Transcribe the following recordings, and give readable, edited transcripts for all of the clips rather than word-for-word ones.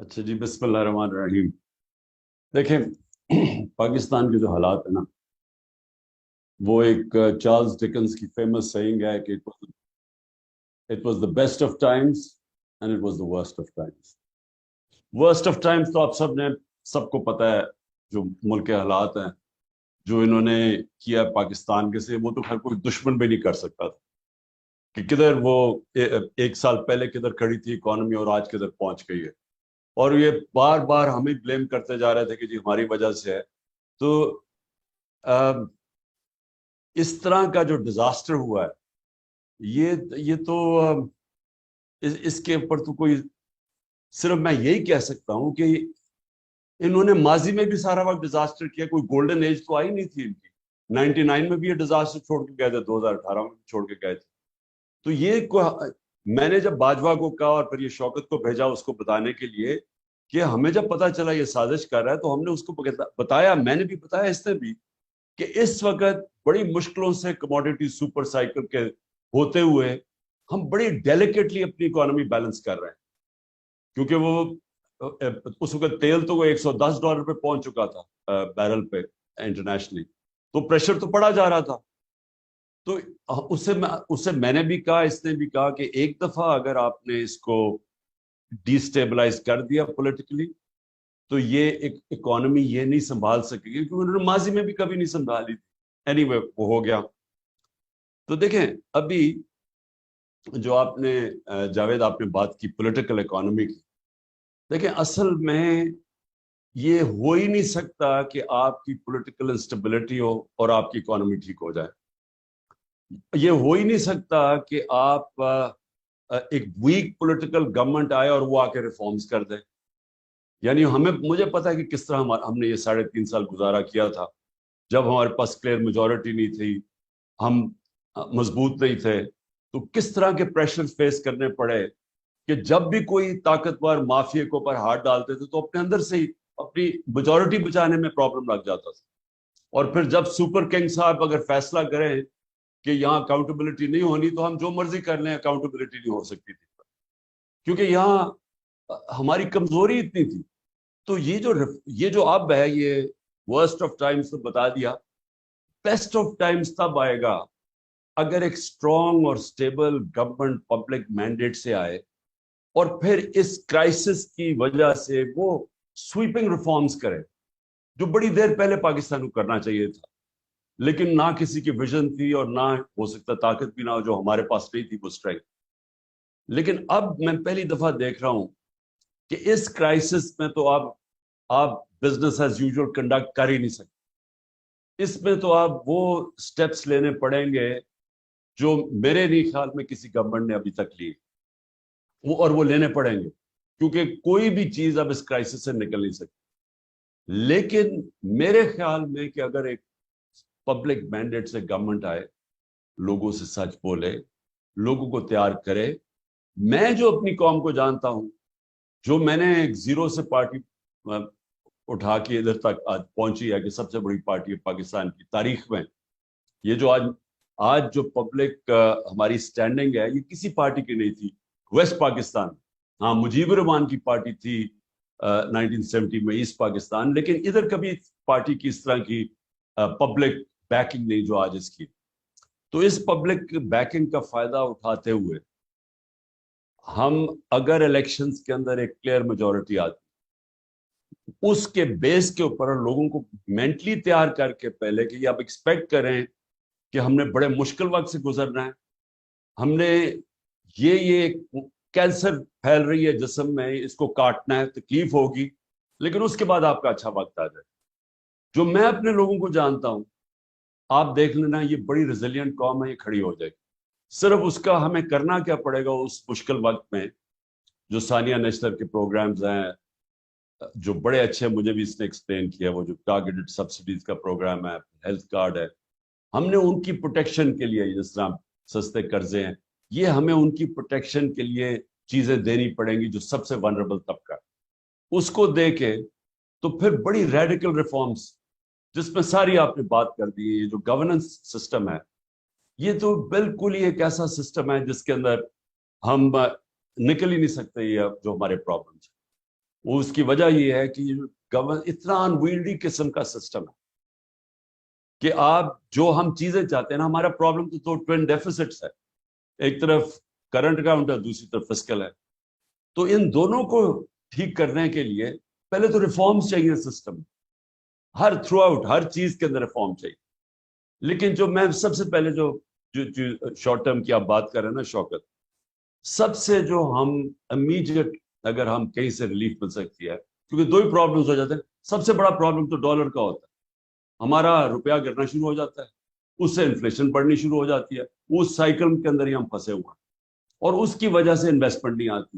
अच्छा जी, बिस्मिल्लाह रहमान रहीम। देखें, पाकिस्तान के जो हालात है ना, वो एक चार्ल्स डिकन्स की फेमस सेइंग है कि it was the best of times and it was the worst of times. Worst of times तो आप सबको पता है। जो मुल्क के हालात हैं, जो इन्होंने किया पाकिस्तान के से, वो तो खैर कोई दुश्मन भी नहीं कर सकता था कि किधर वो एक साल पहले किधर खड़ी थी इकोनॉमी और आज किधर पहुंच गई है। और ये बार बार हमें ब्लेम करते जा रहे थे कि जी हमारी वजह से है। तो इस तरह का जो डिजास्टर हुआ है, ये तो इसके ऊपर तो कोई, सिर्फ मैं यही कह सकता हूं कि इन्होंने माजी में भी सारा वक्त डिजास्टर किया। कोई गोल्डन एज तो आई नहीं थी इनकी। 99 में भी ये डिजास्टर छोड़ के गए थे, 2018 में भी छोड़ के गए थे। तो मैंने जब बाजवा को कहा और फिर ये शौकत को भेजा उसको बताने के लिए कि हमें जब पता चला ये साजिश कर रहा है, तो हमने उसको बताया, मैंने भी बताया, इसने भी, कि इस वक्त बड़ी मुश्किलों से कमोडिटी सुपर साइकिल के होते हुए हम बड़ी डेलिकेटली अपनी इकोनॉमी बैलेंस कर रहे हैं। क्योंकि वो उस वक्त तेल तो वो $110 पे पहुंच चुका था बैरल पे इंटरनेशनली। तो प्रेशर तो पड़ा जा रहा था। तो उससे मैंने भी कहा, इसने भी कहा कि एक दफा अगर आपने इसको डिस्टेबलाइज कर दिया पॉलिटिकली, तो ये एक इकोनॉमी ये नहीं संभाल सकेगी, क्योंकि उन्होंने माजी में भी कभी नहीं संभाली थी। एनीवे, वो हो गया। तो देखें, अभी जो आपने जावेद आपने बात की पॉलिटिकल इकोनॉमी की। देखें, असल में ये हो ही नहीं सकता कि आपकी पॉलिटिकल इंस्टेबिलिटी हो और आपकी इकोनॉमी ठीक हो जाए। ये हो ही नहीं सकता कि आप एक वीक पॉलिटिकल गवर्नमेंट आए और वो आके रिफॉर्म्स कर दे। यानी मुझे पता है कि किस तरह हमने ये 3.5 साल गुजारा किया था, जब हमारे पास क्लियर मेजोरिटी नहीं थी, हम मजबूत नहीं थे। तो किस तरह के प्रेशर फेस करने पड़े कि जब भी कोई ताकतवर माफिया के ऊपर हाथ डालते थे, तो अपने अंदर से ही अपनी मेजोरिटी बचाने में प्रॉब्लम लग जाता था। और फिर जब सुपर किंग साहब अगर फैसला करें कि यहाँ अकाउंटेबिलिटी नहीं होनी, तो हम जो मर्जी कर लें, अकाउंटेबिलिटी नहीं हो सकती थी, क्योंकि यहाँ हमारी कमजोरी इतनी थी। तो ये जो अब है, ये वर्स्ट ऑफ टाइम्स तो बता दिया। बेस्ट ऑफ टाइम्स तब आएगा अगर एक स्ट्रॉन्ग और स्टेबल गवर्नमेंट पब्लिक मैंडेट से आए, और फिर इस क्राइसिस की वजह से वो स्वीपिंग रिफॉर्म्स करे, जो बड़ी देर पहले पाकिस्तान को करना चाहिए था। लेकिन ना किसी की विजन थी, और ना हो सकता ताकत भी ना हो, जो हमारे पास नहीं थी वो स्ट्रेंथ। लेकिन अब मैं पहली दफा देख रहा हूं कि इस क्राइसिस में तो आप बिजनेस एज यूजुअल कंडक्ट कर ही नहीं सकते। इसमें तो आप वो स्टेप्स लेने पड़ेंगे जो मेरे नहीं ख्याल में किसी गवर्नमेंट ने अभी तक ली। वो लेने पड़ेंगे, क्योंकि कोई भी चीज अब इस क्राइसिस से निकल नहीं सकती। लेकिन मेरे ख्याल में कि अगर एक पब्लिक मैंडेट से गवर्नमेंट आए, लोगों से सच बोले, लोगों को तैयार करे। मैं जो अपनी कौम को जानता हूं, जो मैंने एक जीरो से पार्टी उठा के इधर तक आज पहुंची है, कि सबसे बड़ी पार्टी है पाकिस्तान की तारीख में। ये जो आज आज जो पब्लिक हमारी स्टैंडिंग है, ये किसी पार्टी की नहीं थी वेस्ट पाकिस्तान। हाँ, मुजीबुर रहमान की पार्टी थी 1970 में ईस्ट पाकिस्तान, लेकिन इधर कभी पार्टी की इस तरह की पब्लिक बैकिंग नहीं जो आज इसकी। तो इस पब्लिक बैकिंग का फायदा उठाते हुए हम, अगर इलेक्शंस के अंदर एक क्लियर मेजोरिटी आती, उसके बेस के ऊपर लोगों को मेंटली तैयार करके पहले कि आप एक्सपेक्ट करें कि हमने बड़े मुश्किल वक्त से गुजरना है, हमने ये कैंसर फैल रही है जिस्म में, इसको काटना है, तकलीफ होगी, लेकिन उसके बाद आपका अच्छा वक्त आ जाए। जो मैं अपने लोगों को जानता हूं, आप देख लेना, ये बड़ी रिजिलियंट कौम है, ये खड़ी हो जाएगी। सिर्फ उसका हमें करना क्या पड़ेगा उस मुश्किल वक्त में, जो सानिया नेशनल के प्रोग्राम्स हैं, जो बड़े अच्छे, मुझे भी इसने एक्सप्लेन किया, वो जो टारगेटेड सब्सिडीज का प्रोग्राम है, हेल्थ कार्ड है, हमने उनकी प्रोटेक्शन के लिए, जिस तरह सस्ते कर्जे हैं, ये हमें उनकी प्रोटेक्शन के लिए चीजें देनी पड़ेंगी, जो सबसे वनरेबल तबका, उसको दे के तो फिर बड़ी रेडिकल रिफॉर्म्स, जिसमें सारी आपने बात कर दी। ये जो गवर्नेंस सिस्टम है, ये तो बिल्कुल ही एक ऐसा सिस्टम है जिसके अंदर हम निकल ही नहीं सकते, ये जो हमारे प्रॉब्लम्स। وہ اس کی وجہ یہ ہے کہ اتنا انویلڈی قسم کا سسٹم ہے کہ آپ جو ہم چیزیں چاہتے ہیں نا, ہمارا پرابلم تو ٹوین ڈیفیسٹس ہے, ایک طرف کرنٹ اکاؤنٹ ہے, دوسری طرف فسکل ہے. تو ان دونوں کو ٹھیک کرنے کے لیے پہلے تو ریفارمز چاہیے سسٹم, ہر تھرو آؤٹ ہر چیز کے اندر ریفارم چاہیے. لیکن جو میں سب سے پہلے جو شارٹ ٹرم کی آپ بات کر رہے ہیں نا شوکت, سب سے جو ہم امیڈیٹ اگر ہم کہیں سے ریلیف مل سکتی ہے, کیونکہ دو ہی پرابلمز ہو جاتے ہیں. سب سے بڑا پرابلم تو ڈالر کا ہوتا ہے, ہمارا روپیہ گرنا شروع ہو جاتا ہے, اس سے انفلیشن بڑھنی شروع ہو جاتی ہے, اس سائیکل کے اندر ہی ہم پھنسے ہوئے ہیں, اور اس کی وجہ سے انویسٹمنٹ نہیں آتی.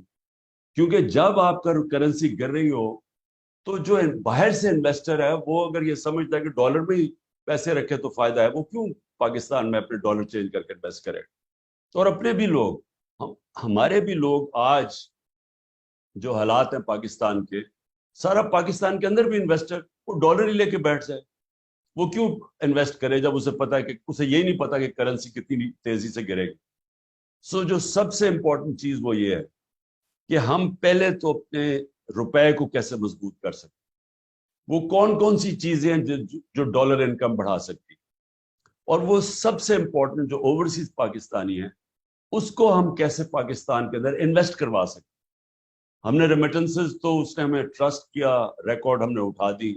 کیونکہ جب آپ کا کرنسی گر رہی ہو تو جو باہر سے انویسٹر ہے وہ اگر یہ سمجھتا ہے کہ ڈالر میں ہی پیسے رکھے تو فائدہ ہے, وہ کیوں پاکستان میں اپنے ڈالر چینج کر کے انویسٹ کرے. اور اپنے بھی لوگ, ہمارے بھی لوگ آج جو حالات ہیں پاکستان کے, سارا پاکستان کے اندر بھی انویسٹر وہ ڈالر ہی لے کے بیٹھ جائے. وہ کیوں انویسٹ کرے جب اسے پتا ہے کہ اسے یہی نہیں پتا کہ کرنسی کتنی تیزی سے گرے گی. سو جو سب سے امپورٹنٹ چیز وہ یہ ہے کہ ہم پہلے تو اپنے روپے کو کیسے مضبوط کر سکتے, وہ کون کون سی چیزیں ہیں جو ڈالر انکم بڑھا سکتی, اور وہ سب سے امپورٹنٹ جو اوورسیز پاکستانی ہیں اس کو ہم کیسے پاکستان کے اندر انویسٹ کروا سکتے. ہم نے ریمیٹنسز تو اس نے ہمیں ٹرسٹ کیا, ریکارڈ ہم نے اٹھا دی.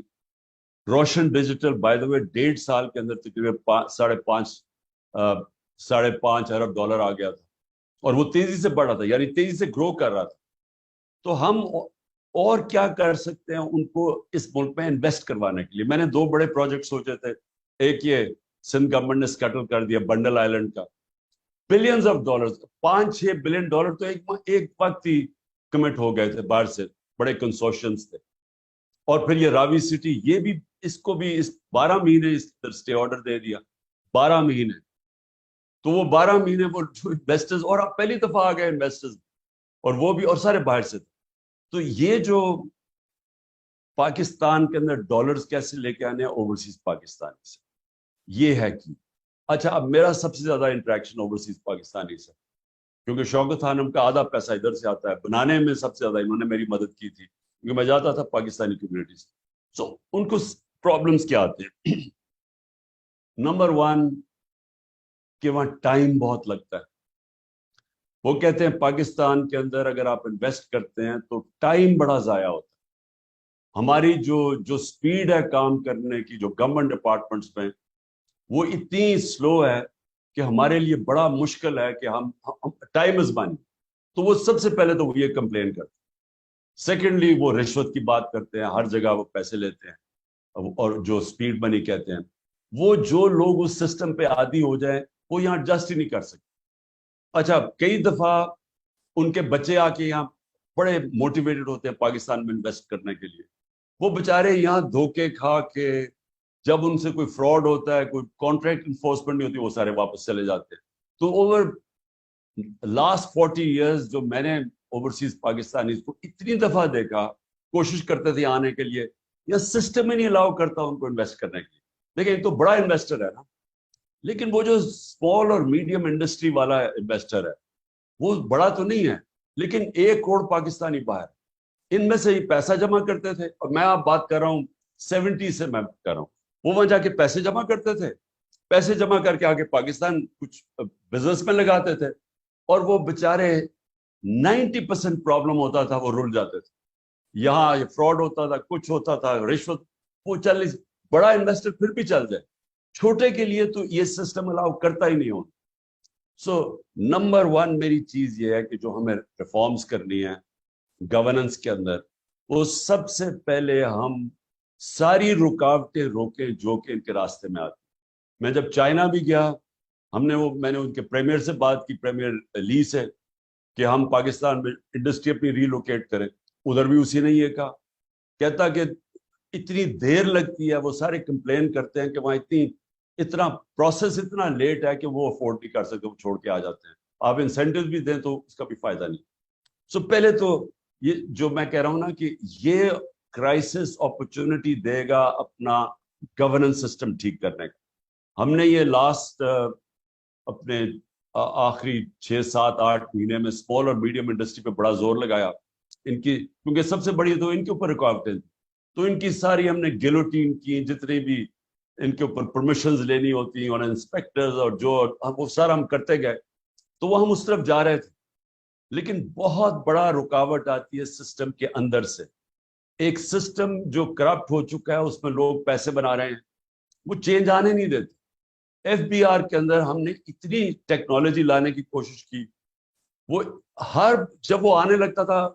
روشن ڈیجیٹل بائی دا وے 1.5 سال کے اندر تقریباً 5.5 ارب ڈالر آ گیا تھا, اور وہ تیزی سے بڑھ رہا تھا, یعنی تیزی سے گرو کر رہا تھا. تو ہم اور کیا کر سکتے ہیں ان کو اس ملک میں انویسٹ کروانے کے لیے. میں نے 2 بڑے پروجیکٹ سوچے تھے. ایک یہ سندھ گورنمنٹ نے سکیٹل کر دیا بنڈل آئلینڈ کا, billions of dollar, 5-6 billion dollar تو ایک وقت ہی کمٹ ہو گئے تھے باہر سے, بڑے کنسورشنز تھے. اور پھر یہ راوی سٹی, یہ بھی اس کو بھی 12 مہینے اس اسٹے آرڈر دے دیا, 12 مہینے. تو وہ 12 مہینے وہ انویسٹرز, اور اب پہلی دفعہ آ گئے انویسٹرز, اور وہ بھی اور سارے باہر سے تھے. تو یہ جو پاکستان کے اندر ڈالرز کیسے لے کے آنے ہیں اوورسیز پاکستانی سے, یہ ہے کہ اچھا اب میرا سب سے زیادہ انٹریکشن اوورسیز پاکستانی سے, کیونکہ شوکت خانم کا آدھا پیسہ ادھر سے آتا ہے, بنانے میں سب سے زیادہ انہوں نے میری مدد کی تھی کیونکہ میں جاتا تھا پاکستانی کمیونٹی سے. سو ان کو پرابلمس کیا آتے ہیں. نمبر 1 کہ وہاں ٹائم بہت لگتا ہے. وہ کہتے ہیں پاکستان کے اندر اگر آپ انویسٹ کرتے ہیں تو ٹائم بڑا ضائع ہوتا ہے. ہماری جو سپیڈ ہے کام کرنے کی, جو گورنمنٹ ڈپارٹمنٹس میں, وہ اتنی سلو ہے کہ ہمارے لیے بڑا مشکل ہے کہ ہم ٹائم از منی. تو وہ سب سے پہلے تو وہ یہ کمپلین کرتے ہیں. سیکنڈلی وہ رشوت کی بات کرتے ہیں, ہر جگہ وہ پیسے لیتے ہیں, اور جو سپیڈ منی کہتے ہیں. وہ جو لوگ اس سسٹم پہ عادی ہو جائیں وہ یہاں ایڈجسٹ ہی نہیں کر سکتے. اچھا کئی دفعہ ان کے بچے آ کے یہاں بڑے موٹیویٹڈ ہوتے ہیں پاکستان میں انویسٹ کرنے کے لیے, وہ بےچارے یہاں دھوکے کھا کے جب ان سے کوئی فراڈ ہوتا ہے, کوئی کانٹریکٹ انفورسمنٹ نہیں ہوتی, وہ سارے واپس چلے جاتے ہیں. تو اوور لاسٹ 40 ایئرز جو میں نے اوورسیز پاکستانی کو اتنی دفعہ دیکھا, کوشش کرتے تھے آنے کے لیے, یا سسٹم ہی نہیں الاؤ کرتا ان کو انویسٹ کرنے کے لیے. دیکھیں ایک تو بڑا انویسٹر ہے نا, لیکن وہ جو اسمال اور میڈیم انڈسٹری والا انویسٹر ہے وہ بڑا تو نہیں ہے, لیکن 1 کروڑ پاکستانی باہر, ان میں سے ہی پیسہ جمع کرتے تھے. اور میں آپ بات کر رہا ہوں 70 سے میں کر رہا ہوں, وہ وہاں جا کے پیسے جمع کرتے تھے, پیسے جمع کر کے آگے پاکستان کچھ بزنس میں لگاتے تھے, اور وہ بےچارے 90% پرابلم ہوتا تھا, وہ رل جاتے تھے. یہاں فراڈ ہوتا تھا, کچھ ہوتا تھا, رشوت, وہ بڑا انویسٹر پھر بھی چل جائے, چھوٹے کے لیے تو یہ سسٹم الاؤ کرتا ہی نہیں ہوتا. سو نمبر 1 میری چیز یہ ہے کہ جو ہمیں ریفارمز کرنی ہے گورننس کے اندر, وہ سب سے پہلے ہم ساری رکاوٹیں روکیں جو کہ ان کے راستے میں آتی. میں جب چائنا بھی گیا, میں نے ان کے پریمیئر سے بات کی, پریمیئر لی سے, کہ ہم پاکستان میں انڈسٹری اپنی ریلوکیٹ کریں. ادھر بھی اسی نے یہ کہا, کہتا کہ اتنی دیر لگتی ہے, وہ سارے کمپلین کرتے ہیں کہ وہاں اتنا پروسیس اتنا لیٹ ہے کہ وہ افورڈ نہیں کر سکتے, وہ چھوڑ کے آ جاتے ہیں. آپ انسینٹیو بھی دیں تو اس کا بھی فائدہ نہیں. سو پہلے تو یہ جو میں کہہ رہا ہوں نا کہ یہ کرائسس اپرچونٹی دے گا اپنا گورننس سسٹم ٹھیک کرنے کا. ہم نے یہ لاسٹ اپنے آخری 6-7-8 مہینے میں اسمال اور میڈیم انڈسٹری پہ بڑا زور لگایا, ان کی, کیونکہ سب سے بڑی تو ان کے اوپر رکاوٹیں تھی, تو ان کی ساری ہم نے گیلوٹین کی, جتنے بھی ان کے اوپر پرمیشنز لینی ہوتی اور انسپیکٹرز اور جو وہ سارا ہم کرتے گئے, تو وہ ہم اس طرف جا رہے تھے. لیکن بہت بڑا رکاوٹ آتی ہے سسٹم کے اندر سے. ایک سسٹم جو کرپٹ ہو چکا ہے, اس میں لوگ پیسے بنا رہے ہیں, وہ چینج آنے نہیں دیتے. ایف بی آر کے اندر ہم نے اتنی ٹیکنالوجی لانے کی کوشش کی, وہ جب وہ آنے لگتا تھا,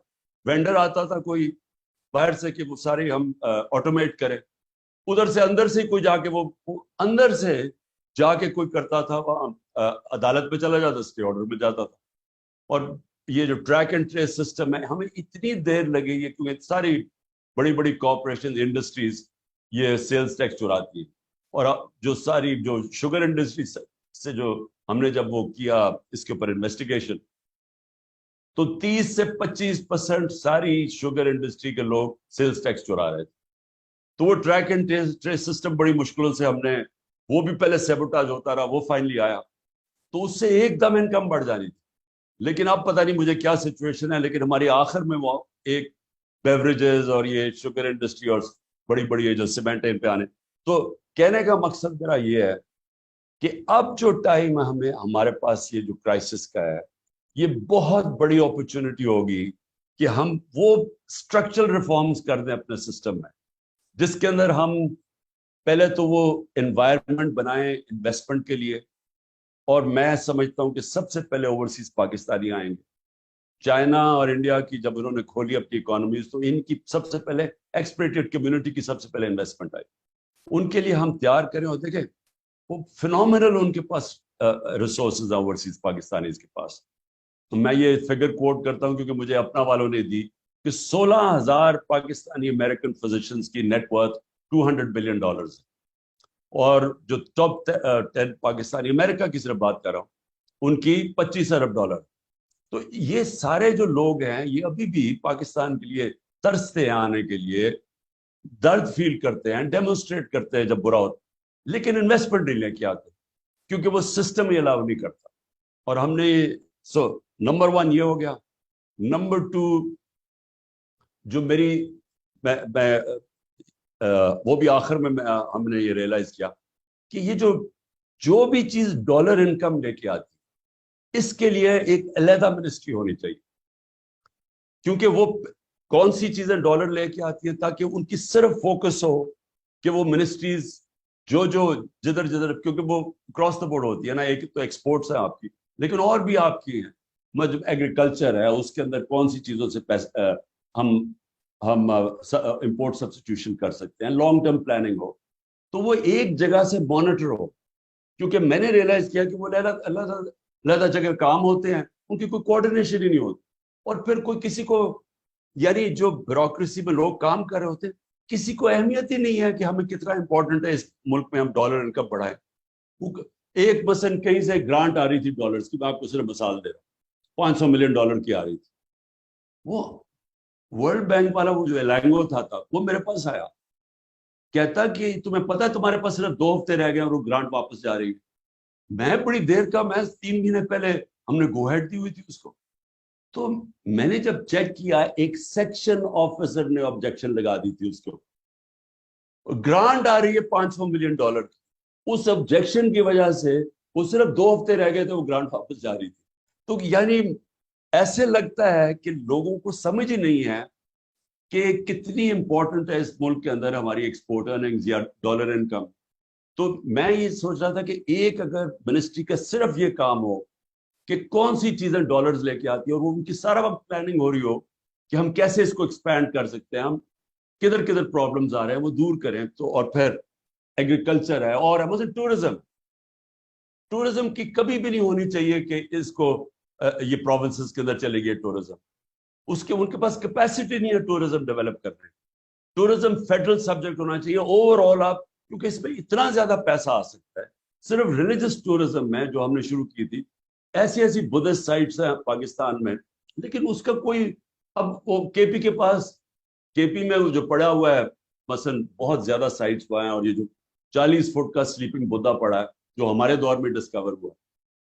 وینڈر آتا تھا کوئی باہر سے کہ وہ سارے ہم آٹومیٹ کریں, ادھر سے اندر سے کوئی جا کے وہ اندر سے جا کے کوئی کرتا تھا, وہاں عدالت میں چلا جاتا, اسٹے آرڈر میں جاتا تھا. اور یہ جو ٹریک اینڈ ٹریس سسٹم ہے, ہمیں اتنی دیر لگی ہے کیونکہ ساری بڑی بڑی کارپوریشن انڈسٹریز یہ سیلز ٹیکس چراتی ہیں. اور جو ساری جو شوگر انڈسٹری سے جو ہم نے جب وہ کیا اس کے اوپر انویسٹیگیشن, تو 30 سے 25% ساری شوگر انڈسٹری کے لوگ سیلز ٹیکس چرا رہے تھے. تو وہ ٹریک اینڈ ٹریس سسٹم بڑی مشکلوں سے ہم نے, وہ بھی پہلے سیبوٹاج ہوتا رہا, وہ فائنلی آیا, تو اس سے ایک دم انکم بڑھ جانی تھی. لیکن اب پتہ نہیں مجھے کیا سچویشن ہے, لیکن ہماری آخر میں وہ ایک بیوریجز اور یہ شوگر انڈسٹری اور بڑی بڑی جو سیمنٹ ان پہ آنے. تو کہنے کا مقصد میرا یہ ہے کہ اب جو ٹائم ہمیں ہمارے پاس یہ جو کرائسس کا ہے, یہ بہت بڑی اپرچونٹی ہوگی کہ ہم وہ اسٹرکچرل ریفارمز کر دیں اپنے سسٹم میں, جس کے اندر ہم پہلے تو وہ انوائرمنٹ بنائیں انویسٹمنٹ کے لیے. اور میں سمجھتا ہوں کہ سب سے پہلے اوورسیز پاکستانی آئیں گے. چائنا اور انڈیا کی جب انہوں نے کھولی اپنی اکانومیز, تو ان کی سب سے پہلے ایکسپریٹڈ کمیونٹی کی سب سے پہلے انویسٹمنٹ آئی. ان کے لیے ہم تیار کریں, اور دیکھیں وہ فینومینل ان کے پاس ریسورسز اوورسیز پاکستانیز کے پاس. تو میں یہ فگر کوٹ کرتا ہوں کیونکہ مجھے اپنا والوں نے دی کہ 16,000 پاکستانی امریکن فزیشنز کی نیٹ ورتھ $200 بلین ہے. اور جو ٹاپ 10 پاکستانی, امریکہ کی صرف بات کر رہا ہوں, ان کی $25 ارب. تو یہ سارے جو لوگ ہیں یہ ابھی بھی پاکستان کے لیے ترستے ہیں آنے کے لیے, درد فیل کرتے ہیں, ڈیمونسٹریٹ کرتے ہیں جب برا ہوتا, لیکن انویسٹمنٹ نہیں لے کے آتے کیونکہ وہ سسٹم ہی الاؤ نہیں کرتا. اور ہم نے نمبر 1 یہ ہو گیا. نمبر 2 جو میری وہ بھی آخر میں ہم نے یہ ریئلائز کیا کہ یہ جو بھی چیز ڈالر انکم لے کے آتی, اس کے لیے ایک علیحدہ منسٹری ہونی چاہیے, کیونکہ وہ کون سی چیزیں ڈالر لے کے آتی ہیں, تاکہ ان کی صرف فوکس ہو کہ وہ منسٹریز جو جدھر جدھر, کیونکہ وہ کراس دا بورڈ ہوتی ہے نا, ایک تو ایکسپورٹس ہیں آپ کی, لیکن اور بھی آپ کی ہیں, ایگریکلچر ہے, اس کے اندر کون سی چیزوں سے ہم امپورٹ سبسٹیوشن کر سکتے ہیں, لانگ ٹرم پلاننگ ہو, تو وہ ایک جگہ سے مانیٹر ہو. کیونکہ میں نے ریئلائز کیا کہ وہ علیحدہ جگہ کام ہوتے ہیں, ان کی کوئی کوآرڈینیشن ہی نہیں ہوتی, اور پھر کوئی کسی کو, یعنی جو بیوروکریسی میں لوگ کام کر رہے ہوتے ہیں, کسی کو اہمیت ہی نہیں ہے کہ ہمیں کتنا امپورٹنٹ ہے اس ملک میں ہم ڈالر انکم بڑھائیں. ایک مثلا کہیں سے گرانٹ آ رہی تھی ڈالرز کی, میں آپ کو صرف مثال دے رہا ہوں, $500 ملین کی آ رہی تھی. وہ ورلڈ بینک والا وہ جو ایلانگو تھا وہ میرے پاس آیا, کہتا کہ تمہیں پتا ہے تمہارے پاس صرف 2 ہفتے رہ گئے اور وہ گرانٹ واپس جا رہی ہے. میں بڑی دیر کا, میں 3 مہینے پہلے ہم نے گو ہیڈ دی ہوئی تھی اس کو. تو میں نے جب چیک کیا, ایک سیکشن آفیسر نے آبجیکشن لگا دی تھی اس کو, گرانٹ آ رہی ہے $500 ملین کی, اس آبجیکشن کی وجہ سے وہ صرف 2 ہفتے رہ گئے تھے, وہ گرانٹ واپس جا رہی تھی. تو یعنی ایسے لگتا ہے کہ لوگوں کو سمجھ ہی نہیں ہے کہ کتنی امپورٹنٹ ہے اس ملک کے اندر ہماری ایکسپورٹ ارننگز یا ڈالر انکم. تو میں یہ سوچ رہا تھا کہ ایک اگر منسٹری کا صرف یہ کام ہو کہ کون سی چیزیں ڈالرز لے کے آتی ہیں, اور وہ ان کی سارا وقت پلاننگ ہو رہی ہو کہ ہم کیسے اس کو ایکسپینڈ کر سکتے ہیں, ہم کدھر کدھر پرابلمز آ رہے ہیں وہ دور کریں. تو اور پھر ایگریکلچر ہے, اور مثلا ٹورزم کی کبھی بھی نہیں ہونی چاہیے کہ اس کو یہ پروونسز کے اندر چلے گئے ٹورزم, ان کے پاس کیپیسٹی نہیں ہے ٹورزم ڈیولپ کرنے. ٹورزم فیڈرل سبجیکٹ ہونا چاہیے اوور آل آپ, کیونکہ اس میں اتنا زیادہ پیسہ آ سکتا ہے. صرف ریلیجس ٹورزم میں جو ہم نے شروع کی تھی, ایسی بدھسٹ سائٹس ہیں پاکستان میں, لیکن اس کا کوئی, اب وہ کے پی کے پاس, کے پی میں جو پڑا ہوا ہے مثلا بہت زیادہ سائٹس وہاں ہیں, اور یہ جو 40 فٹ کا سلیپنگ بدھا پڑا ہے جو ہمارے دور میں ڈسکور ہوا,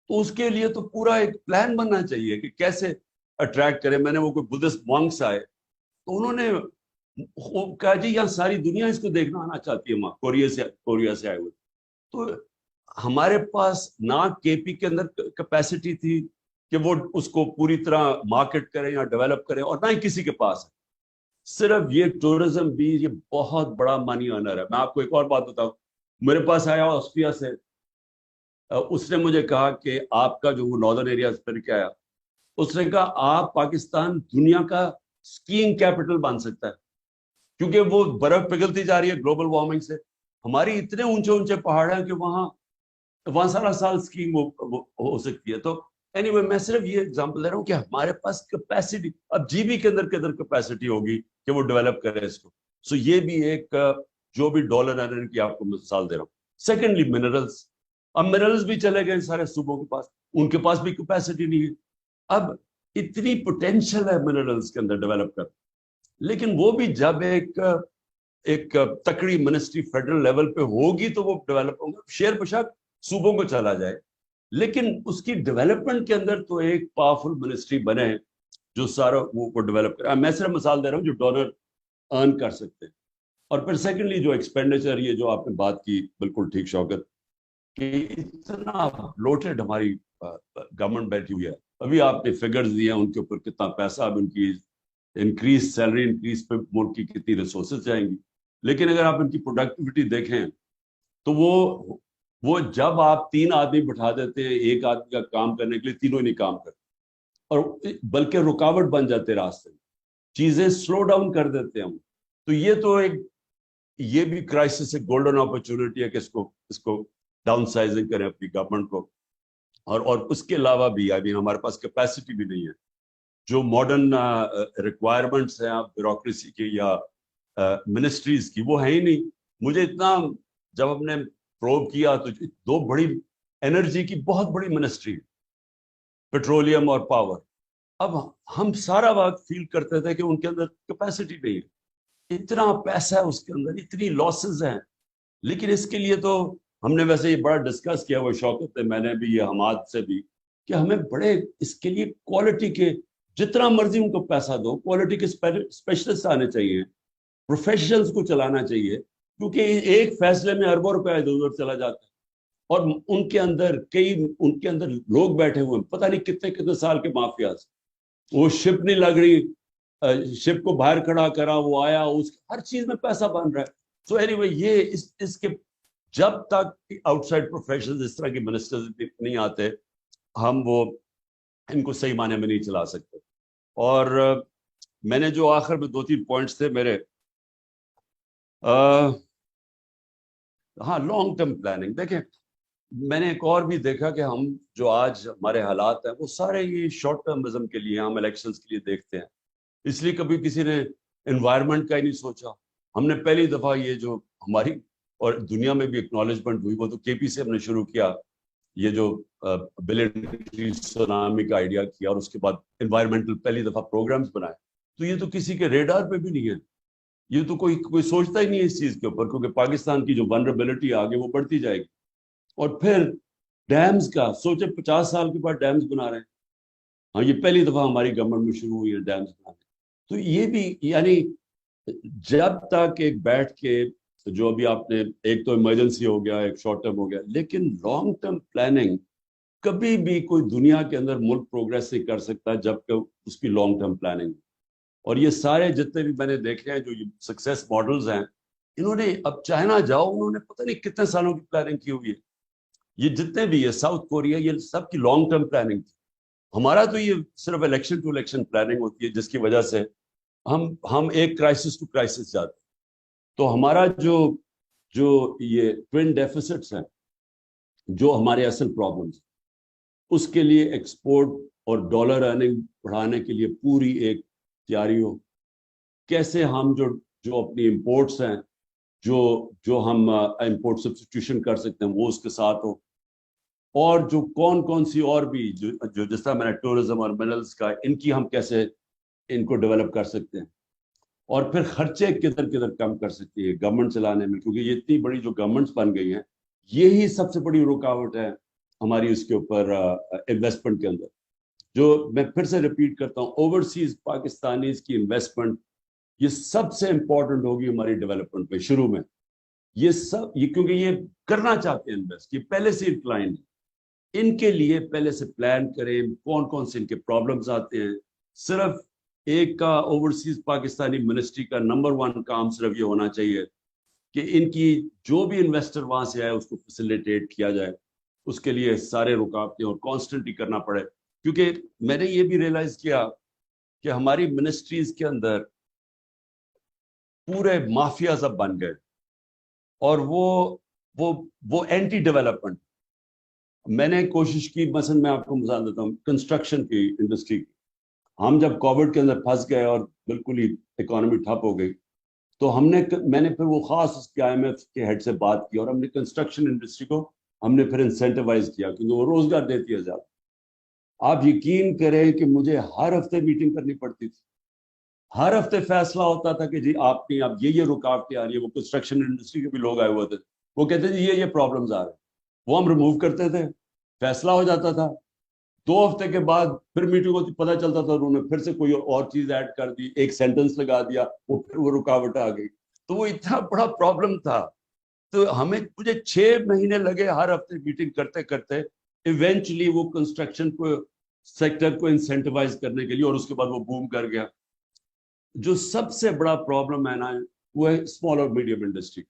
تو اس کے لیے تو پورا ایک پلان بننا چاہیے کہ کیسے अट्रैक्ट करें। मैंने वो कोई बुद्धिस्ट मॉन्क्स आए तो उन्होंने कहा जी यहाँ सारी दुनिया इसको देखना आना चाहती है, वहाँ कोरिया से आए हुए। तो हमारे पास ना केपी के अंदर कैपेसिटी थी कि वो उसको पूरी तरह मार्केट करें या डेवलप करें, और ना ही किसी के पास है। सिर्फ ये टूरिज्म भी ये बहुत बड़ा मनी अर्नर है। मैं आपको एक और बात बताऊं, मेरे पास आया ऑस्ट्रिया से, उसने मुझे कहा कि आपका जो वो नॉर्दर्न एरिया फिर के आया, उसने कहा आप पाकिस्तान दुनिया का स्कीइंग कैपिटल बन सकता है, क्योंकि वो बर्फ पिघलती जा रही है ग्लोबल वार्मिंग से। हमारी इतने ऊंचे ऊंचे पहाड़ हैं कि वहां सारा साल स्कीइंग हो सकती है। तो एनीवे मैं सिर्फ ये एग्जांपल दे रहा हूँ कि हमारे पास कैपेसिटी, अब जीबी के अंदर कैपेसिटी होगी कि वो डेवलप करे इसको। सो ये भी एक जो भी डॉलर अर्निंग की आपको मिसाल दे रहा हूँ। सेकेंडली मिनरल्स, अब मिनरल्स भी चले गए सारे सूबों के पास, उनके पास भी कैपेसिटी नहीं है। अब इतनी पोटेंशियल है मिनरल्स के अंदर डेवलप कर, लेकिन वो भी जब एक तकड़ी मिनिस्ट्री फेडरल लेवल पे होगी तो वो डेवलप होगा। शेयर बेशक सूबों को चला जाए, लेकिन उसकी डेवलपमेंट के अंदर तो एक पावरफुल मिनिस्ट्री बने जो सारा वो डेवलप करे। मैं सिर्फ मिसाल दे रहा हूँ जो डॉलर अर्न कर सकते हैं। और फिर सेकेंडली जो एक्सपेंडिचर, ये जो आपने बात की बिल्कुल ठीक शौकत, कि इतना ब्लोटेड हमारी गवर्नमेंट बैठी हुई है। अभी आपने फिगर्स दिए हैं उनके ऊपर कितना पैसा, अब उनकी इंक्रीज सैलरी इंक्रीज पे मुल्क की कितनी रिसोर्सेज जाएंगी। लेकिन अगर आप इनकी प्रोडक्टिविटी देखें तो वो जब आप 3 आदमी बिठा देते हैं एक आदमी का काम करने के लिए, तीनों ही नहीं काम करते, और बल्कि रुकावट बन जाते रास्ते में, चीजें स्लो डाउन कर देते हैं हम। तो ये भी क्राइसिस, एक गोल्डन अपॉर्चुनिटी है कि इसको डाउन साइजिंग करें अपनी गवर्नमेंट को। और उसके अलावा भी हमारे पास कैपेसिटी भी नहीं है। जो मॉडर्न रिक्वायरमेंट्स हैं ब्यूरोक्रेसी की या मिनिस्ट्रीज की, वो है ही नहीं। मुझे इतना, जब हमने प्रोब किया तो 2 बड़ी एनर्जी की बहुत बड़ी मिनिस्ट्री, पेट्रोलियम और पावर, अब हम सारा वक्त फील करते थे कि उनके अंदर कैपेसिटी नहीं है, इतना पैसा है उसके अंदर, इतनी लॉसेस हैं। लेकिन इसके लिए तो हमने वैसे ये बड़ा डिस्कस किया, वो शौकत है, मैंने भी, ये हमाद से भी, कि हमें बड़े इसके लिए क्वालिटी के, जितना मर्जी उनको पैसा दो, क्वालिटी के स्पेशलिस्ट आने चाहिए, प्रोफेशनल्स को चलाना चाहिए, क्योंकि एक फैसले में अरबों रुपया इधर उधर चला जाता है। और उनके अंदर लोग बैठे हुए हैं, पता नहीं कितने कितने साल के माफियाज। वो शिप नहीं लग रही, शिप को बाहर खड़ा करा, वो आया, उस हर चीज में पैसा बन रहा है। सो एनीवे ये इसके जब तक आउटसाइड प्रोफेशनल्स, इस तरह के मिनिस्टर्स नहीं आते, हम वो इनको सही मायने में नहीं चला सकते। और मैंने जो आखिर में 2-3 पॉइंट्स थे मेरे, हाँ, लॉन्ग टर्म प्लानिंग। देखें, मैंने एक और भी देखा कि हम जो आज हमारे हालात हैं वो सारे ये शॉर्ट टर्मिज्म के लिए, हम इलेक्शंस के लिए देखते हैं। इसलिए कभी किसी ने एनवायरनमेंट का ही नहीं सोचा। हमने पहली दफा ये जो हमारी और दुनिया में भी एक्नॉलेजमेंट हुई, वो तो केपी से हमने शुरू किया, ये जो बिलियन सुनामी का आइडिया किया, और उसके बाद एनवायरमेंटल पहली दफा प्रोग्राम्स बनाए। तो ये तो किसी के रेडार पे भी नहीं है, ये तो कोई सोचता ही नहीं है इस चीज के ऊपर, क्योंकि पाकिस्तान की जो वनरेबिलिटी आगे वो बढ़ती जाएगी। और फिर डैम्स का सोचे, 50 साल के बाद डैम्स बना रहे हैं। हाँ, ये पहली दफा हमारी गवर्नमेंट में शुरू हुई है डैम्स बनाने। तो ये भी, यानी जब तक एक बैठ के, जो अभी आपने, एक तो इमरजेंसी हो गया, एक शॉर्ट टर्म हो गया, लेकिन लॉन्ग टर्म प्लानिंग कभी भी कोई दुनिया के अंदर मुल्क प्रोग्रेस नहीं कर सकता जब तक उसकी लॉन्ग टर्म प्लानिंग। और ये सारे जितने भी मैंने देखे हैं जो ये सक्सेस मॉडल्स हैं, इन्होंने, अब चाइना जाओ, उन्होंने पता नहीं कितने सालों की प्लानिंग की हुई है। ये जितने भी है, साउथ कोरिया, ये सब की लॉन्ग टर्म प्लानिंग थी। हमारा तो ये सिर्फ इलेक्शन टू इलेक्शन प्लानिंग होती है, जिसकी वजह से हम एक क्राइसिस टू क्राइसिस जाते हैं। तो हमारा जो जो ये ट्विन डेफिसिट्स हैं, जो हमारे असल प्रॉब्लम्स, उसके लिए एक्सपोर्ट और डॉलर अर्निंग बढ़ाने के लिए पूरी एक तैयारी हो। कैसे हम जो जो अपनी इंपोर्ट्स हैं, जो जो हम इंपोर्ट सब्स्टिट्यूशन कर सकते हैं, वो उसके साथ हो। और जो कौन कौन सी और भी जो जिस तरह मैंने टूरिज्म और मिनरल्स का, इनकी हम कैसे इनको डेवलप कर सकते हैं। और फिर खर्चे किधर किधर कम कर सकती है गवर्नमेंट चलाने में, क्योंकि ये इतनी बड़ी जो गवर्नमेंट्स बन गई हैं, यही सबसे बड़ी रुकावट है हमारी उसके ऊपर इन्वेस्टमेंट के अंदर। जो मैं फिर से रिपीट करता हूँ, ओवरसीज पाकिस्तानीज की इन्वेस्टमेंट ये सबसे इंपॉर्टेंट होगी हमारी डेवलपमेंट में शुरू में। ये सब ये क्योंकि ये करना चाहते हैं इन्वेस्ट, ये पहले से इंक्लाइन है। इनके लिए पहले से प्लान करें कौन कौन से इनके प्रॉब्लम्स आते हैं। सिर्फ एक का ओवरसीज पाकिस्तानी मिनिस्ट्री का नंबर 1 काम सिर्फ ये होना चाहिए कि इनकी जो भी इन्वेस्टर वहां से आए उसको फैसिलिटेट किया जाए, उसके लिए सारे रुकावटें और कॉन्स्टेंटली करना पड़े। क्योंकि मैंने ये भी रियलाइज किया कि हमारी मिनिस्ट्रीज के अंदर पूरे माफिया सब बन गए और वो एंटी डेवलपमेंट। मैंने कोशिश की, मसलन मैं आपको मिसाल देता हूँ कंस्ट्रक्शन की इंडस्ट्री की। हम जब कोविड के अंदर फंस गए और बिल्कुल ही इकोनॉमी ठप हो गई, तो मैंने फिर वो खास उसके IMF के हेड से बात की और हमने कंस्ट्रक्शन इंडस्ट्री को हमने फिर इंसेंटिवाइज किया क्योंकि वो रोजगार देती है ज्यादा। आप यकीन करें कि मुझे हर हफ्ते मीटिंग करनी पड़ती थी, हर हफ्ते फैसला होता था कि जी आपकी अब ये रुकावटें आ रही है। वो कंस्ट्रक्शन इंडस्ट्री के भी लोग आए हुए थे, वो कहते थे ये प्रॉब्लम्स आ रहे हैं, वो हम रिमूव करते थे, फैसला हो जाता था। 2 हफ्ते के बाद फिर मीटिंग होती, पता चलता था उन्होंने फिर से कोई और चीज ऐड कर दी, एक सेंटेंस लगा दिया, वो रुकावट आ गई। तो वो इतना बड़ा प्रॉब्लम था। तो मुझे 6 महीने लगे हर हफ्ते मीटिंग करते करते इवेंचुअली वो कंस्ट्रक्शन को सेक्टर को इंसेंटिवाइज करने के लिए, और उसके बाद वो बूम कर गया। जो सबसे बड़ा प्रॉब्लम है ना, वो है स्मॉल और मीडियम इंडस्ट्री।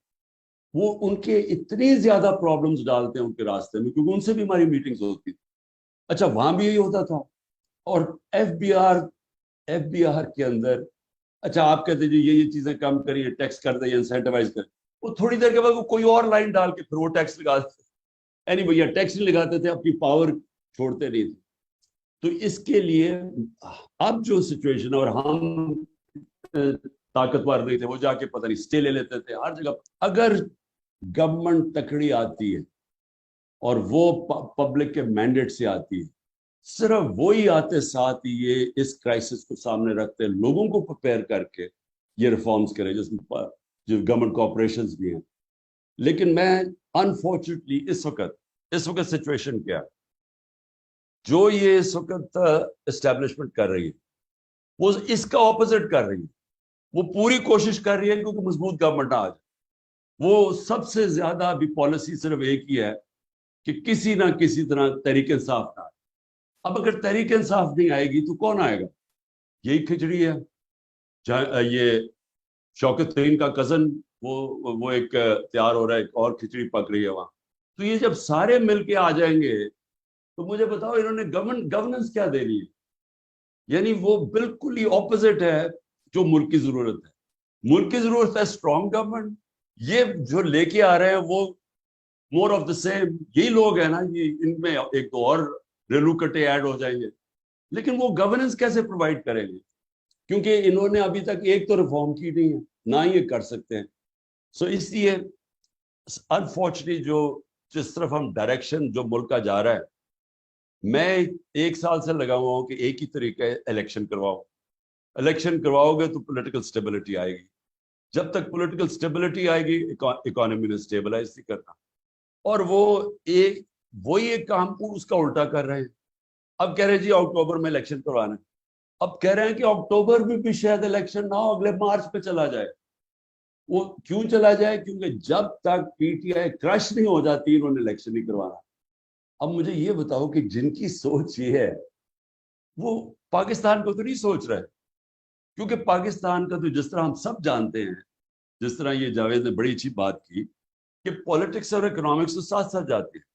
वो उनके इतनी ज्यादा प्रॉब्लम्स डालते हैं उनके रास्ते में, क्योंकि उनसे भी हमारी मीटिंग्स होती थी। अच्छा, वहां भी यही होता था। और एफबीआर के अंदर, अच्छा आप कहते जी ये चीजें कम करिए, टैक्स कर दें, इंसेंटिवाइज करें, वो थोड़ी देर के बाद वो कोई और लाइन डाल के फिर वो टैक्स लगा देते। भैया टैक्स नहीं लगाते थे, अपनी पावर छोड़ते नहीं थे। तो इसके लिए अब जो सिचुएशन, और हम ताकतवर नहीं थे, वो जाके पता नहीं स्टे ले लेते थे हर जगह। अगर गवर्नमेंट तकड़ी आती है और वो पब्लिक के मैंडेट से आती है, सिर्फ वो ही आते साथ ही ये इस क्राइसिस को सामने रखते लोगों को प्रिपेयर करके ये रिफॉर्म्स करें, जिसमें जो गवर्नमेंट कॉर्पोरेशंस भी हैं। लेकिन मैं अनफॉर्चुनेटली इस वक्त सिचुएशन क्या है, जो ये इस वक्त एस्टेब्लिशमेंट कर रही है वो इसका ऑपोजिट कर रही है। वो पूरी कोशिश कर रही है क्योंकि मजबूत गवर्नमेंट आ जाए। वो सबसे ज्यादा अभी पॉलिसी सिर्फ एक ही है कि किसी ना किसी तरह तहरीक इंसाफ ना आए। अब अगर तहरीक इंसाफ नहीं आएगी तो कौन आएगा? यही खिचड़ी है। ये शौकत तरीन का कजन वो एक तैयार हो रहा है, एक और खिचड़ी पक रही है वहां। तो ये जब सारे मिलके आ जाएंगे तो मुझे बताओ इन्होंने गवर्नेंस क्या दे रही है? यानी वो बिल्कुल ही ऑपोजिट है जो मुल्क की जरूरत है। मुल्क की जरूरत है स्ट्रॉन्ग गवर्नमेंट। ये जो लेके आ रहे हैं वो मोर ऑफ द सेम। यही लोग हैं ना, ये इनमें एक दो और रेलू कटे ऐड हो जाएंगे, लेकिन वो गवर्नेंस कैसे प्रोवाइड करेंगे? क्योंकि इन्होंने अभी तक एक तो रिफॉर्म की नहीं है, ना ये कर सकते हैं। सो इसलिए अनफॉर्चुनेटली जो जिस तरफ हम डायरेक्शन जो मुल्क का जा रहा है, मैं 1 साल से लगा हुआ हूं कि एक ही तरीका है, इलेक्शन करवाओ। इलेक्शन करवाओगे तो पॉलिटिकल स्टेबिलिटी आएगी। जब तक पॉलिटिकल स्टेबिलिटी आएगी, इकोनॉमी ने स्टेबलाइज नहीं करना। और वही एक काम को उसका उल्टा कर रहे हैं। अब कह रहे हैं जी अक्टूबर में इलेक्शन करवाना है। अब कह रहे हैं कि अक्टूबर में भी शायद इलेक्शन ना हो, अगले मार्च में चला जाए। वो क्यों चला जाए? क्योंकि जब तक PTI क्रश नहीं हो जाती इन्होंने इलेक्शन नहीं करवाना। अब मुझे ये बताओ कि जिनकी सोच ये है वो पाकिस्तान को तो नहीं सोच रहे। क्योंकि पाकिस्तान का तो जिस तरह हम सब जानते हैं, जिस तरह ये जावेद ने बड़ी अच्छी बात की कि पॉलिटिक्स और इकोनॉमिक्स तो साथ साथ जाते हैं।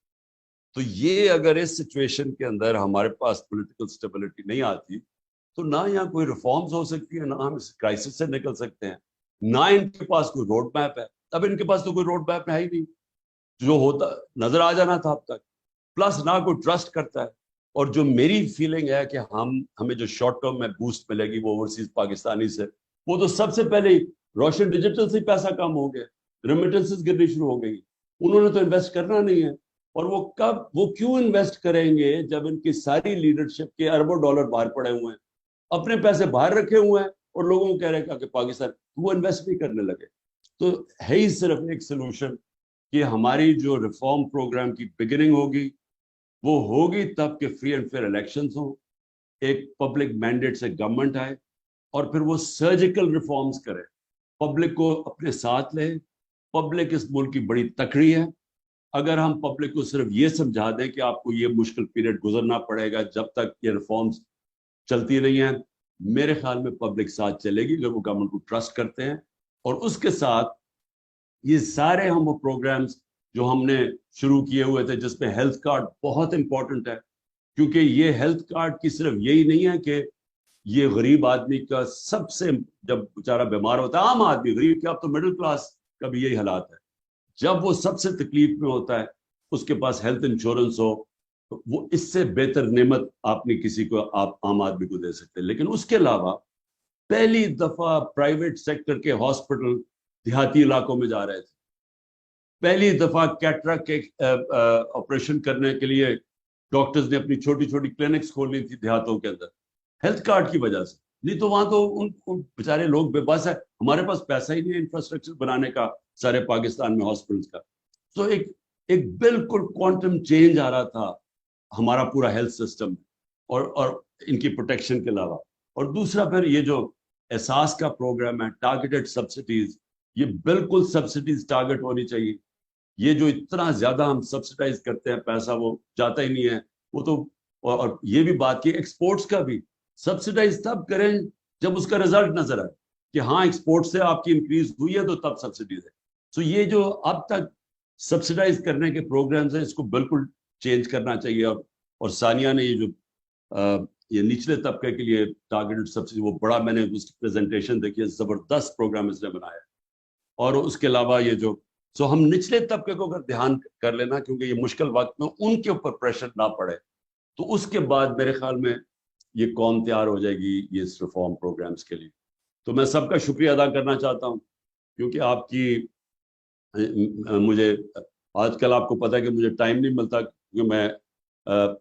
तो ये अगर इस सिचुएशन के अंदर हमारे पास पॉलिटिकल स्टेबिलिटी नहीं आती तो ना यहाँ कोई रिफॉर्म्स हो सकती है, ना हम इस क्राइसिस से निकल सकते हैं, ना इनके पास कोई रोड मैप है। अब इनके पास तो कोई रोड मैप है ही नहीं, जो होता नजर आ जाना था अब तक। प्लस ना कोई ट्रस्ट करता है। और जो मेरी फीलिंग है कि हमें जो शॉर्ट टर्म में बूस्ट मिलेगी वो ओवरसीज पाकिस्तानी से, वो तो सबसे पहले ही रोशन डिजिटल से पैसा कम हो गया, रेमिटेंसेस गिरनी शुरू हो गई। उन्होंने तो इन्वेस्ट करना नहीं है। और वो क्यों इन्वेस्ट करेंगे जब इनकी सारी लीडरशिप के अरबों डॉलर बाहर पड़े हुए हैं, अपने पैसे बाहर रखे हुए हैं, और लोगों को कह रहे हैं कि पाकिस्तान, वो इन्वेस्ट नहीं करने लगे। तो है ही सिर्फ एक सोल्यूशन कि हमारी जो रिफॉर्म प्रोग्राम की बिगिनिंग होगी वो होगी तब कि फ्री एंड फेयर इलेक्शंस हो। एक पब्लिक मैंडेट से गवर्नमेंट आए और फिर वो सर्जिकल रिफॉर्म्स करे, पब्लिक को अपने साथ ले। पब्लिक इस मुल्क की बड़ी तकड़ी है। अगर हम पब्लिक को सिर्फ ये समझा दें कि आपको ये मुश्किल पीरियड गुजरना पड़ेगा जब तक ये रिफॉर्म्स चलती रही हैं, मेरे ख्याल में पब्लिक साथ चलेगी अगर वो गवर्नमेंट को ट्रस्ट करते हैं। और उसके साथ ये सारे हम वो प्रोग्राम्स जो हमने शुरू किए हुए थे, जिसमें हेल्थ कार्ड बहुत इंपॉर्टेंट है, क्योंकि ये हेल्थ कार्ड की सिर्फ यही नहीं है कि ये गरीब आदमी का सबसे, जब बेचारा बीमार होता है, आम आदमी, गरीब क्या, अब तो मिडिल क्लास का भी यही हालात है, जब वो सबसे तकलीफ में होता है उसके पास हेल्थ इंश्योरेंस हो, तो वो इससे बेहतर नेमत आपने किसी को, आप आम आदमी को दे सकते हैं। लेकिन उसके अलावा पहली दफा प्राइवेट सेक्टर के हॉस्पिटल देहाती इलाकों में जा रहे थे। पहली दफा कैटरैक्ट के ऑपरेशन करने के लिए डॉक्टर्स ने अपनी छोटी छोटी क्लिनिक्स खोली थी देहातों के अंदर, हेल्थ कार्ड की वजह से। नहीं तो वहां तो उन बेचारे लोग बेबस है, हमारे पास पैसा ही नहीं है इंफ्रास्ट्रक्चर बनाने का सारे पाकिस्तान में हॉस्पिटल्स का। तो एक एक बिल्कुल क्वांटम चेंज आ रहा था हमारा पूरा हेल्थ सिस्टम और इनकी प्रोटेक्शन के अलावा। और दूसरा फिर ये जो एहसास का प्रोग्राम है, टारगेटेड सब्सिडीज, ये बिल्कुल सब्सिडीज टारगेट होनी चाहिए। ये जो इतना ज्यादा हम सब्सिडाइज करते हैं, पैसा वो जाता ही नहीं है। वो तो, और ये भी बात की एक्सपोर्ट्स का भी सब्सिडाइज तब करें जब उसका रिजल्ट नजर आए कि हाँ एक्सपोर्ट से आपकी इंक्रीज हुई है, तो तब सब्सिडीज है। तो ये जो अब तक सब्सिडाइज करने के प्रोग्राम्स हैं, इसको बिल्कुल चेंज करना चाहिए। और सानिया ने ये जो ये निचले तबके के लिए टारगेटेड सब्सिडी, वो बड़ा, मैंने उसकी प्रेजेंटेशन देखी है, जबरदस्त प्रोग्राम इसने बनाया। और उसके अलावा ये जो, सो हम निचले तबके को अगर ध्यान कर लेना, क्योंकि ये मुश्किल वक्त में उनके ऊपर प्रेशर ना पड़े, तो उसके बाद मेरे ख्याल में ये कौम तैयार हो जाएगी ये इस रिफॉर्म प्रोग्राम्स के लिए। तो मैं सबका शुक्रिया अदा करना चाहता हूँ, क्योंकि आपकी, मुझे आजकल आपको पता है कि मुझे टाइम नहीं मिलता, क्योंकि मैं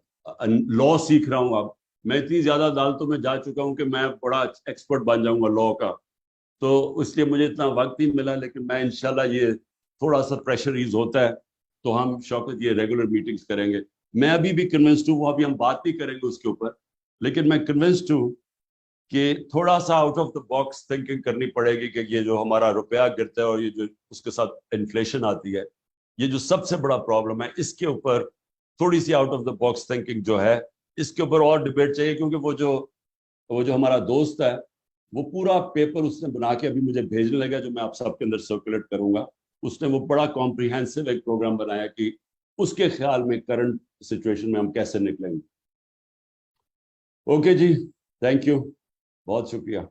लॉ सीख रहा हूँ। अब मैं इतनी ज्यादा अदालतों में जा चुका हूँ कि मैं बड़ा एक्सपर्ट बन जाऊंगा लॉ का, तो इसलिए मुझे इतना वक्त नहीं मिला। लेकिन मैं इंशाल्लाह, ये थोड़ा सा प्रेशर ईज होता है तो हम शौकत ये रेगुलर मीटिंग्स करेंगे। मैं अभी भी कन्विंस्ड हूँ, वो अभी हम बात नहीं करेंगे उसके ऊपर, लेकिन मैं कन्विंस्ड हूँ कि थोड़ा सा out of the box thinking करनी पड़ेगी कि ये जो हमारा रुपया गिरता है और ये जो उसके साथ इन्फ्लेशन आती है, ये जो सबसे बड़ा प्रॉब्लम है, इसके ऊपर थोड़ी सी out of the box thinking जो है, इसके ऊपर और डिबेट चाहिए। क्योंकि वो जो हमारा दोस्त है, वो पूरा पेपर उसने बना के अभी मुझे भेजने लगा, जो मैं आप सबके अंदर सर्कुलेट करूंगा। उसने वो बड़ा कॉम्प्रिहेंसिव एक प्रोग्राम बनाया कि उसके ख्याल में करंट सिचुएशन में हम कैसे निकलेंगे। ओके जी, थैंक यू, बहुत शुक्रिया।